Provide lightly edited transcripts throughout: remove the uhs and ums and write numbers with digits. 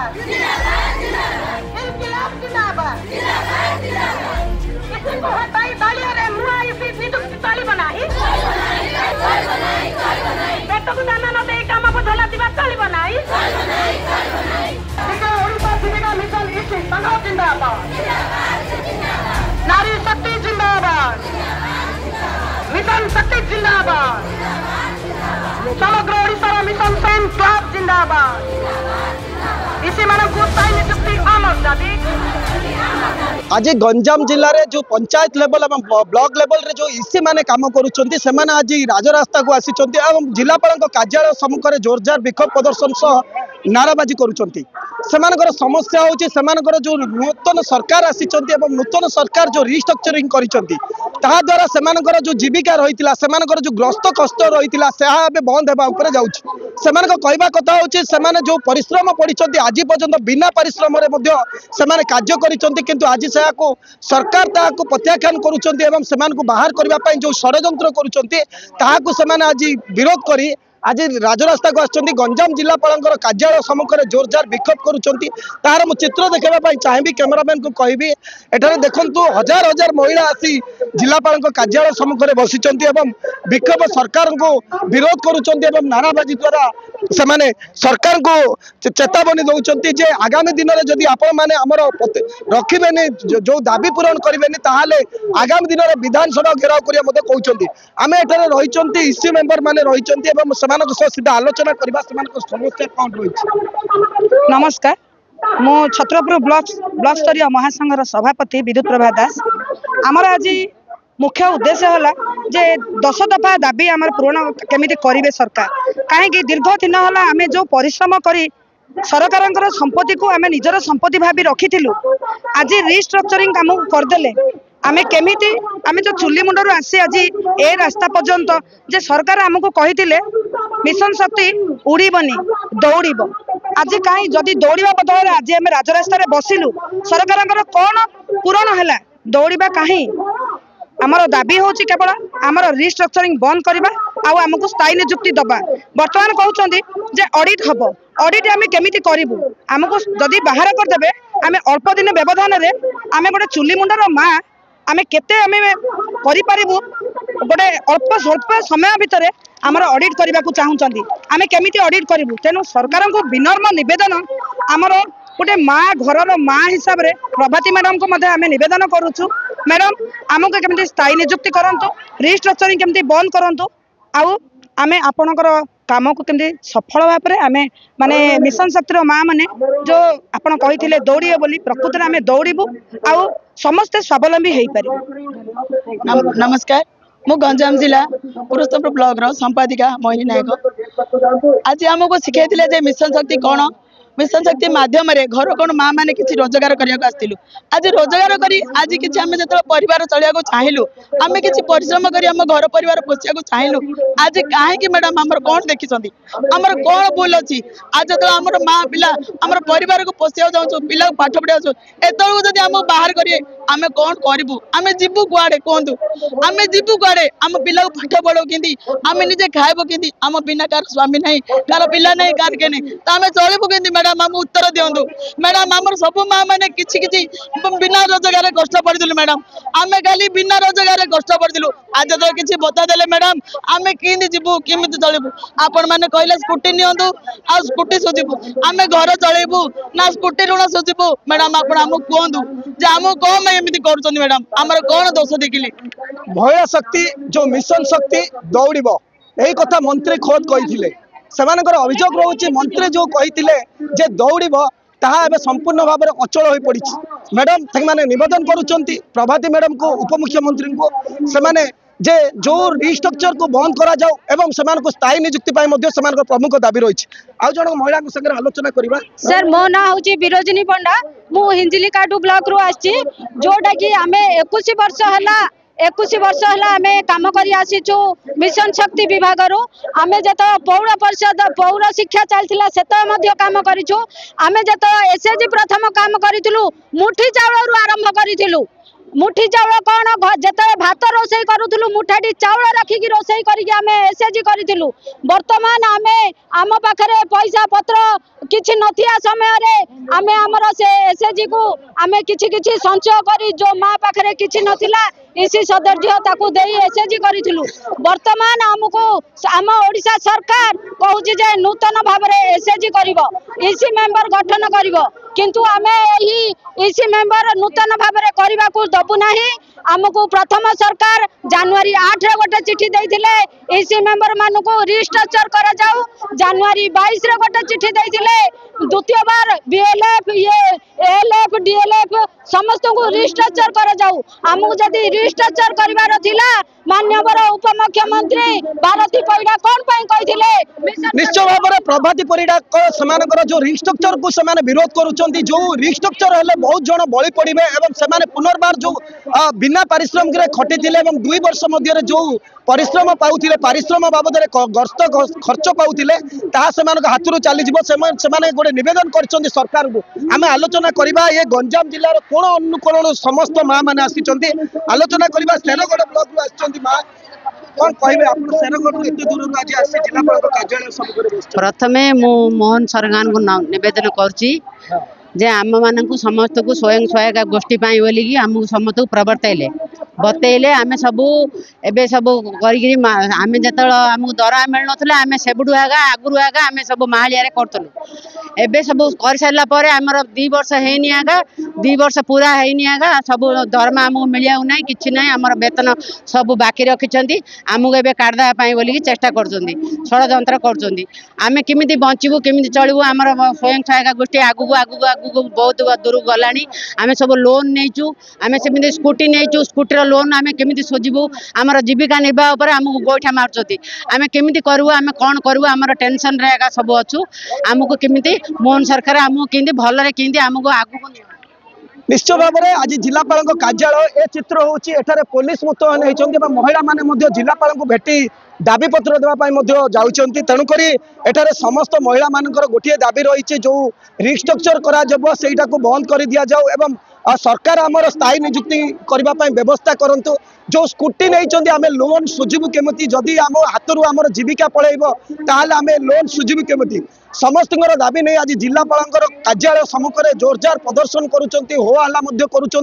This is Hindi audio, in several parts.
जिंदाबाद इंकलाब जिंदाबाद इसी को हटाई तालियां रे मुआ इसी नियुक्ति ताली बनाई पेट को दाना न दे काम बदला दिबा ताली बनाई ठीक है ओडिशा जीविका मिशन इसी संघ जिंदाबाद नारी शक्ति जिंदाबाद मिशन शक्ति जिंदाबाद समग्र ओडिशा मिशन सेन क्लब जिंदाबाद इसी मानक स्थायी नियुक्ति आमर दाबी आज गंजाम जिले में जो पंचायत लेवल और ब्लॉक लेवल रे जो इसी माने काम करुछंती सेमाने आज राजरास्ता को आसीचंती एवं जिलापाल कार्यालय सम्मुख में जोरदार विक्षोभ प्रदर्शन सह नाराबाजी करुछंती। सेमानकर समस्या होची सेमानकर जो नूतन सरकार आसीचंती एवं नूतन सरकार जो रिस्ट्रक्चरिंग करिसंती ताहा द्वारा सेमानकर जो जीविका रहितिला सेमानकर जो ग्रस्त कष्ट रहितिला सेहा बे बंद हेबा ऊपर जाउची। सेमानक कहबा कथा होची सेमाने जो परिश्रम पड़िसंती आज पर्यंत बिना परिश्रम रे मध्य सेमाने कार्य करिसंती किंतु आज सेहाको सरकार ताहाको प्रत्याख्यान करुचंती एवं सेमानकु बाहर करबा पई जो षड्यंत्र करुचंती ताहाको सेमाने आज विरोध करी आज राजरास्ता को आसछंती। गंजाम जिलापाल कार्यालय सम्मुख में जोरदार विक्षोभ करुचंती तार मु चित्र देखा चाहिए कैमरामैन को कहबी एठारे देखंतु हजार हजार महिला आसी जिलापाल कार्यालय सम्मुख में बसिचंती एवं विक्षोभ सरकार को विरोध करुचंती एवं नाराबाजी द्वारा सेमाने सरकार को चेतावनी दौरान जे आगामी दिन में जदि आपण मैंने आमर रखिबेनी जो दाबी पूरण करेंगे ताहले आगामी दिन में विधानसभा घेराव करिया कहते आम एठारे रही इसी मेंबर मैंने रही सीधा आलोचना करबा समस्या कौन रही। नमस्कार मो छत्रपुर ब्लॉक स्तरीय महासंघर सभापति विद्युत प्रभा दास आमर आज मुख्य उद्देश्य है जे 10 दफा दाबी आमर पूरण केमिति करिवे सरकार कहीं दीर्घ दिन है आम जो परिश्रम करी सरकार संपत्ति को आम निजर संपत्ति भावी रखी आज रिस्ट्रक्चरिंग काम करदेले आमे केमिति आमे जो चुली मुंडर आसी आज ए रास्ता पर्यंत जे सरकार आमको कही मिशन शक्ति उड़ीबनी दौड़ब आज कहीं जदि दौड़ा बदल आज आम राजरास्तार बसिलु सरकार कौन पूरण है दौड़ा कहीं आमर दाबी होची केवल आमर रिस्ट्रक्चरिंग बंद करबा आमको स्थायी नियुक्ति दबा बर्तमान कहते जे ऑडिट हम ऑडिट आम केमिति करिबु आमको जदि बाहर करदेबे आम अल्प दिन व्यवधान रे आम गोटे चुली मुंडर माँ आमे केते आमे करि पारिबु गोटे अल्प स्वल्प समय भितर आमर ऑडिट करबा को चाहूचंदी आमे केमिति ऑडिट करिबु तेनु सरकार को विनम्र निवेदन आमर गोटे माँ घर माँ हिसाब रे प्रभाती मैडम को मध्य आमे निवेदन करूछु मैडम आमको केमिति स्थायी नियुक्ति करंतु रिस्ट्रक्चरिंग केमिति बंद करंतु आउ आमे आपनकर काम को केमिति सफल भाव में आमे माने मिशन शक्तिर माँ माने जो आपण कहिथिले दौड़िए बोली प्रकृति में आमे दौड़िबु आउ समस्ते स्वावलंबी हो पारे। नमस्कार मु गंजाम जिला पुरस्तपुर ब्लॉक रो संपादिका मोहिनी नायक आज आमको शिखाई जे मिशन शक्ति कौन मिशन शक्ति माध्यम घर कौन माँ मैंने किसी रोजगार करने आसलु आज रोजगार करी आज किसी आम जो परिवार चलिया चाहलु आम किसी परिश्रम कर घर परिवार पोषिया चाहलु आज कहीं मैडम आम कौन देखी आमर कौन भूल अच्छी आज जो आम माँ पिला आम परिवार को पोषिया चाहूँ पिला पाठ पढ़ा एतलू जब आम बाहर करेंगे आम कौन करूँ आम जीवु कुआड़े कहतु आम जीवु कुआड़े आम पिला पाठ पढ़ाऊ कि आम निजे खाइबू कि आम बिना कार स्वामी नहीं कार पिला नहीं कार के नहीं तो आम चलू कि मैडम आम उत्तर दिंतु मैडम आम सब माँ मैंने किसी बिना रोजगार कष्ट पड़ू मैडम आम खाली बिना रोजगार कष्ट पड़ू आज जो किसी बता देले मैडम आम कि जीवु केमी चलू आपण मैंने कहले स्कूटी नियंतु आ स्कूटी सुझीबू आम घर चलू ना स्कूटी ऋण सुझीबू मैडम आप कहतु जे आम कौन एमती कर मैडम आमर कौन दोष देखिली महिला शक्ति जो मिशन शक्ति दौड़ब यही कथा मंत्री खोद कही सेमानकर अभियोग रोचे मंत्री जो कही जे दौड़ब ताहा एबे संपूर्ण भाव में अचल हो पड़ी मैडम से निवेदन करुँच प्रभाती मैडम को उपमुख्यमंत्री को सेमाने जे जो रिस्ट्रक्चर को बंद करा जाओ एवं सेमान को स्थायी नियुक्ति प्रमुख दाबी रही आउ जन महिला संगे आलोचना करबा। सर मो ना होची बिरोजिनी पंडा मु हिंजिली काटू ब्लॉक रो आछि जोटा कि आमे 21 वर्ष हला 21 वर्ष हला आमे काम करी आसीचु मिशन शक्ति विभाग रो आमे जत पौर परिषद पौर शिक्षा चलथिला सेत मध्ये काम करिछु आमे जत एसएजी प्रथम काम करिथिलु मुठी चावल रु आरंभ करिथिलु मुठी चाउल कौन जिते भात रोषे करूँ मुठाटी चाउल रखिकी रोषे करके आम एसएचजी करूँ। बर्तमान आम आम पाखे पैसा पत्र किसी नथिया समय आम आमर से एसएचजी को आम कि संचय कर जो माँ पाखे किसी नथिला इसी सदस्य ताकू दे एसएचजी करूँ। बर्तमान आमको आम ओडिशा सरकार कहूँ जे नूतन भाव में एसएचजी कर इसी मेंबर गठन कर किंतु आम इसी मेंबर नूतन भाव में करने को दबू ना। आमको प्रथम सरकार जनवरी 8 गोटे चिठी देते इसी मेंबर मान को रिस्ट्रक्चर कर जाऊ। जनवरी 22 गोटे चिठी देते द्वितीय बार बीएलएफ एएलएफ डीएलएफ समस्त को रिस्ट्रक्चर कर जाऊ। आमको जदि रिस्ट्रक्चर करार थिला माननीय उपमुख्यमंत्री भारती परिडा कौन कहते निश्चय भाव में प्रभाती परिडा जो रिस्ट्रक्चर को से विरोध करुँच जो रिस्ट्रक्चर हेले बहुत जन बलि पड़े और से पुनर्बार जो बिना पारिश्रमिक खटी 2 वर्ष मध्य जो परिश्रम पाऊे पारिश्रम बाबद गस्त खर्च पाऊे हाथ चली गोटे नवेदन कर सरकार को आम आलोचना करवा ये गंजाम जिलार कोण अनुकोण समस्त माँ मैंने आसी आलोचना करवा शेरगढ़ ब्लॉक आसी माँ कौन कहे आप शेरगढ़ एत दूर आज आसी जिलापाल कार्यालय सम्मुखें प्रथमे मु मोहन सरगान को नवेदन करुच्ची जे आम मानक समस्त को स्वयं सहायता गोष्ठी बोलिकी आमको समस्त को प्रवर्तले बतैले आम सबू एबे सबू आम जो आमको दरा मिल ना आम सेबुठू आगुरी आम सब माहालिया करूँ एबे सब कर सारापर आमर 2 वर्ष हैनी आगा 2 वर्ष पूरा हैनी आगा सब दरमा आमको मिलिया ना कि ना आम वेतन सब बाकी रखिंट आमको एबे काटदेवाई बोलिकी चेष्टा करजंत्र करें केमी बचबू केमी चलू आम स्वयं सहायता गोष्ठी आगू आगू आगू बहुत दूर गला आम सब लोन नहींचु आम सेमती स्कूटी नहींचु स्कूटीर लोन आम केमी सोचबू आमर जीविका निर्वाह पर आमको गोईठा मार्च आम केमी करूँ आम कौन करूँ आमर टेंशन रे सब अच्छु आमको केमी मोहन सरकार आमको केमी भलरे केमी आमको आगू निश्चय भाव में आज जिलापाल कार्यालय ए चित्र होठारे पुलिस मुतयन होती महिला माने जिलापाल को भेटी दाबी पत्र देवाई जाऊँच तेणुक एठारे समस्त महिला मानकर गोटे दाबी रही जो रिस्ट्रक्चर करा बंद कर दि जाऊ एवं सरकार आमर स्थायी नियुक्ति करने व्यवस्था करंतु जो स्कूटी नहीं आम लोन सुझबू केमी जदि आम हाथ आम जीविका पलैब ताल आम लोन सुझबू केमी समस्त दाबी नहीं आज जिलापाल कार्यालय सम्मुखें जोरदार प्रदर्शन करुँच हो हल्ला करुँच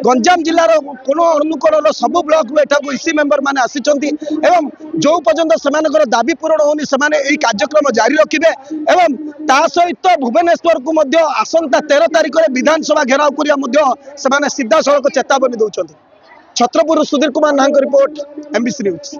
गंजाम जिलार कोण अनुकोण सबू ब्लॉक एठाक इसी मेंबर मैंने आसी जो पर्यंत से दाबी पूरण होनी से कार्यक्रम जारी रखिए एवं ता सहित भुवनेश्वर को आसंता 13 तारिख में विधानसभा घेराव करने सीधा सड़क चेतावनी दौरान छत्रपुर सुधीर कुमार नाहक रिपोर्ट एमबीसी न्यूज।